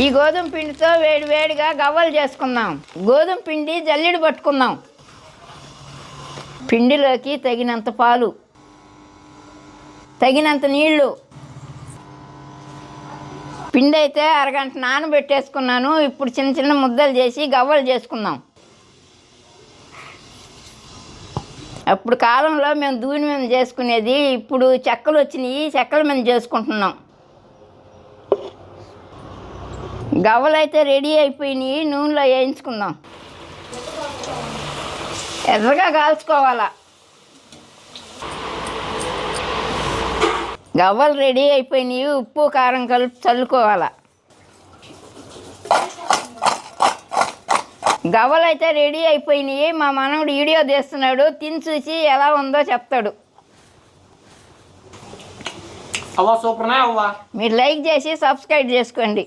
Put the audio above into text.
ఈ గోధుమ పిండితో వేడిగా గవ్వలు చేసుకుందాం. గోధుమ పిండి జల్లెడ పట్టుకుందాం. పిండిలోకి తగినంత పాలు, తగినంత నీళ్లు. పిండి అయితే అరగంట నానబెట్టేసుకున్నాను. ఇప్పుడు చిన్న చిన్న ముద్దలు చేసి గవ్వలు చేసుకుందాం. అప్పుడు కాలంలో మేము దూని మీద చేసుకునేది, ఇప్పుడు చెక్కలు వచ్చినాయి, చెక్కల మీద చేసుకుంటున్నాం. గవ్వలు అయితే రెడీ అయిపోయినాయి. నూనెలో వేయించుకుందాం. ఎర్రగా కాల్చుకోవాలా. గవ్వలు రెడీ అయిపోయినాయి. ఉప్పు కారం కలిపి చల్లుకోవాలా. గవ్వలు అయితే రెడీ అయిపోయినాయి. మా మనవడు వీడియో తీస్తున్నాడు. తిని చూసి ఎలా ఉందో చెప్తాడు. సూపర్. మీరు లైక్ చేసి సబ్స్క్రైబ్ చేసుకోండి.